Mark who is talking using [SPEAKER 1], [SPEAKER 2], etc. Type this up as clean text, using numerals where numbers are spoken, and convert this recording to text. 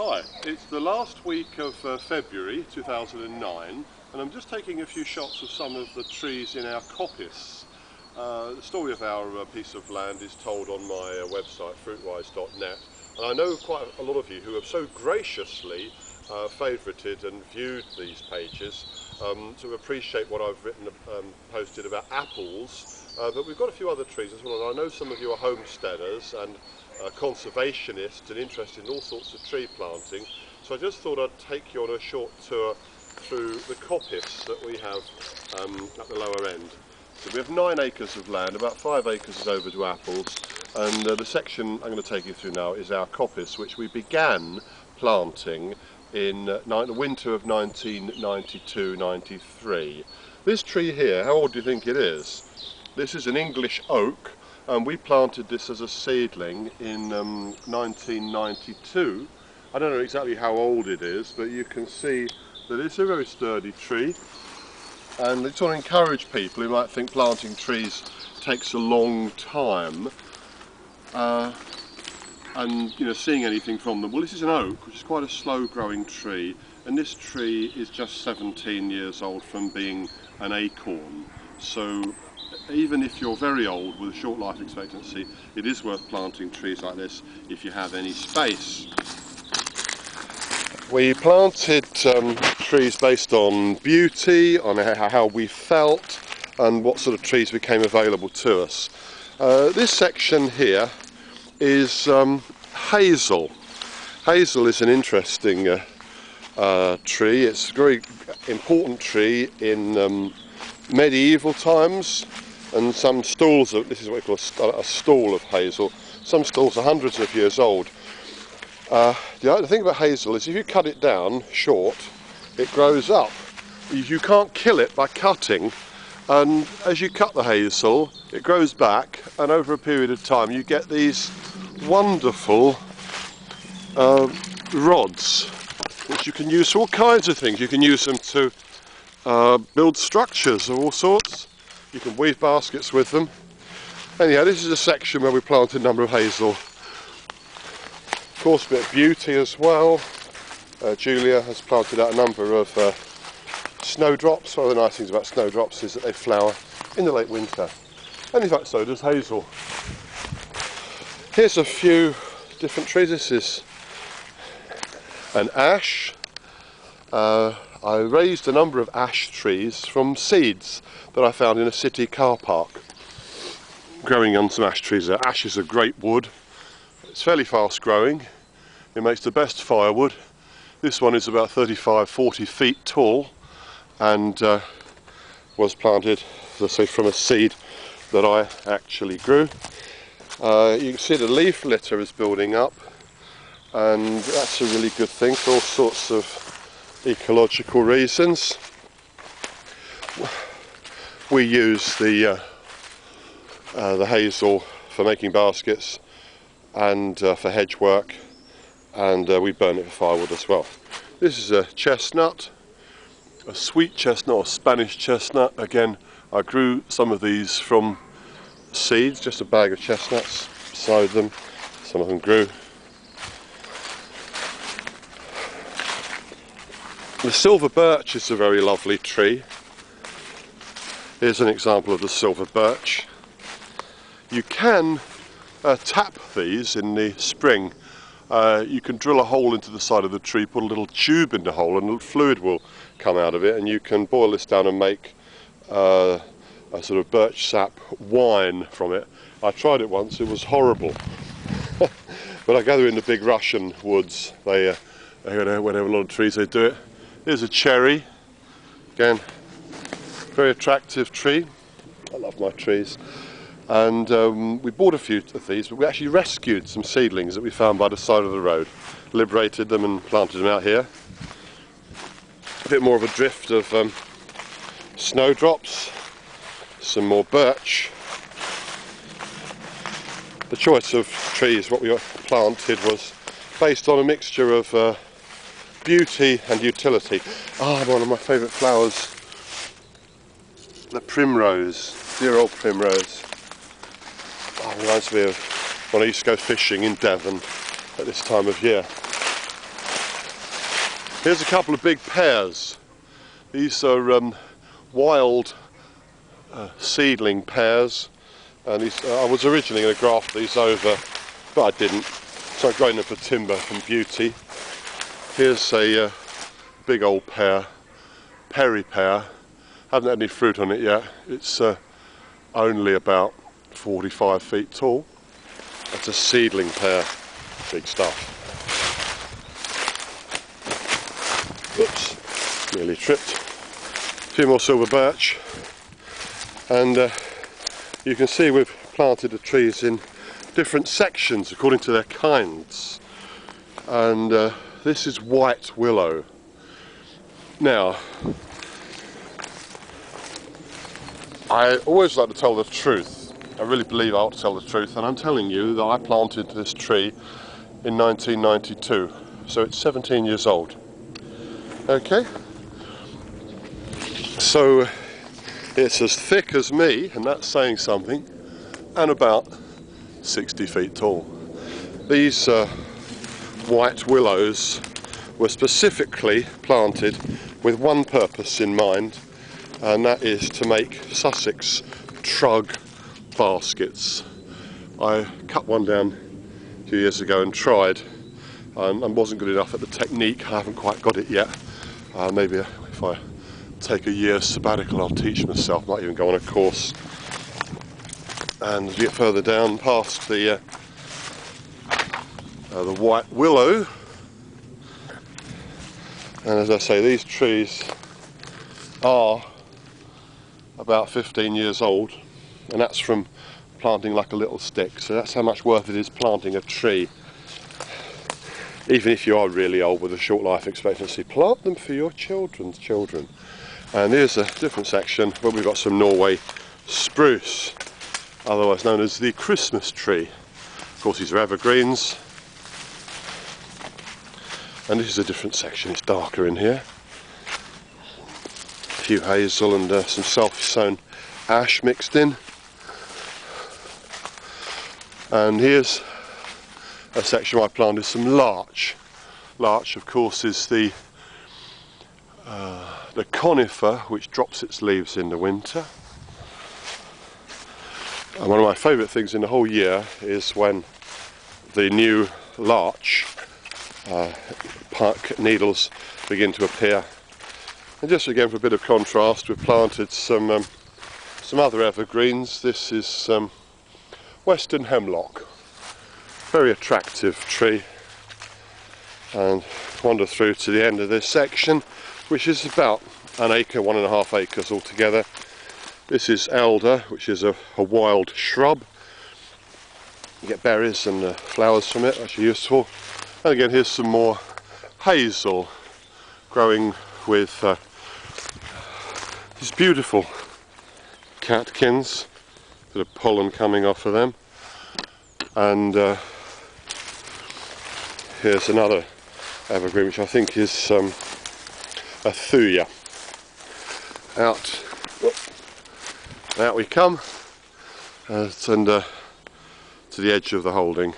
[SPEAKER 1] Hi, it's the last week of February 2009 and I'm just taking a few shots of some of the trees in our coppice. The story of our piece of land is told on my website fruitwise.net, and I know quite a lot of you who have so graciously favourited and viewed these pages to appreciate what I've written posted about apples, but we've got a few other trees as well, and I know some of you are homesteaders and conservationists and interested in all sorts of tree planting, so I just thought I'd take you on a short tour through the coppice that we have at the lower end. So we have 9 acres of land, about 5 acres is over to apples, and the section I'm going to take you through now is our coppice, which we began planting in the winter of 1992-93. This tree here, how old do you think it is? This is an English oak, and we planted this as a seedling in 1992. I don't know exactly how old it is, but you can see that it's a very sturdy tree, and it's want to encourage people who might think planting trees takes a long time and seeing anything from them. Well, this is an oak, which is quite a slow growing tree, and this tree is just 17 years old from being an acorn. So even if you're very old with a short life expectancy, it is worth planting trees like this if you have any space. We planted trees based on beauty, on how we felt, and what sort of trees became available to us. This section here is Hazel. Hazel is an interesting tree. It's a very important tree in medieval times, and some stalls, this is what we call a stall of hazel, some stalls are hundreds of years old. The thing about hazel is if you cut it down short, it grows up. You can't kill it by cutting, and as you cut the hazel, it grows back, and over a period of time you get these wonderful rods, which you can use for all kinds of things. You can use them to build structures of all sorts. You can weave baskets with them. Anyhow, this is a section where we planted a number of hazel. Of course, a bit of beauty as well. Julia has planted out a number of snowdrops. One of the nice things about snowdrops is that they flower in the late winter. And in fact, so does hazel. Here's a few different trees. This is an ash. I raised a number of ash trees from seeds that I found in a city car park, growing on some ash trees there. Ash is a great wood. It's fairly fast growing. It makes the best firewood. This one is about 35-40 feet tall, and was planted, as I say, from a seed that I actually grew. You can see the leaf litter is building up, and that's a really good thing for all sorts of ecological reasons. We use the hazel for making baskets and for hedge work, and we burn it for firewood as well. This is a chestnut, a sweet chestnut or Spanish chestnut. Again, I grew some of these from seeds, just a bag of chestnuts beside them. Some of them grew. The silver birch is a very lovely tree. Here's an example of the silver birch. You can tap these in the spring. You can drill a hole into the side of the tree, put a little tube in the hole, and fluid will come out of it, and you can boil this down and make a sort of birch sap wine from it. I tried it once, it was horrible. But I gather in the big Russian woods, where they have a lot of trees, they do it. Here's a cherry, again, very attractive tree. I love my trees. And we bought a few of these, but we actually rescued some seedlings that we found by the side of the road, liberated them and planted them out here. A bit more of a drift of snowdrops, some more birch. The choice of trees, what we planted, was based on a mixture of beauty and utility. One of my favourite flowers, the primrose, dear old primrose. Reminds me of when I used to go fishing in Devon at this time of year. Here's a couple of big pears. These are wild seedling pears, and these, I was originally going to graft these over, but I didn't, so I've grown them for timber and beauty. Here's a big old pear, peri pear. Haven't had any fruit on it yet. It's only about 45 feet tall. That's a seedling pear. Big stuff. Oops, nearly tripped. A few more silver birch, and you can see we've planted the trees in different sections according to their kinds, and this is white willow. Now, I always like to tell the truth. I really believe I ought to tell the truth, and I'm telling you that I planted this tree in 1992, so it's 17 years old. Okay, so it's as thick as me, and that's saying something, and about 60 feet tall. These white willows were specifically planted with one purpose in mind, and that is to make Sussex trug baskets. I cut one down a few years ago and tried, and wasn't good enough at the technique. I haven't quite got it yet. Maybe if I take a year's sabbatical, I'll teach myself. Might even go on a course. And as you get further down past the white willow, and as I say, these trees are about 15 years old, and that's from planting like a little stick. So that's how much worth it is planting a tree. Even if you are really old with a short life expectancy, plant them for your children's children. And here's a different section where we've got some Norway Spruce, otherwise known as the Christmas tree. Of course, these are evergreens. And this is a different section, it's darker in here. A few hazel and some self-sown ash mixed in. And here's a section where I planted some larch. Larch, of course, is the conifer which drops its leaves in the winter. And one of my favourite things in the whole year is when the new larch needles begin to appear. And just again for a bit of contrast, we've planted some other evergreens. This is western hemlock, very attractive tree, and wander through to the end of this section, which is about an acre, 1.5 acres altogether. This is Alder, which is a wild shrub. You get berries and flowers from it, which are useful. And again, here's some more Hazel growing with these beautiful catkins, bit of pollen coming off of them. And here's another evergreen, which I think is a thuya. Out we come, and to the edge of the holding.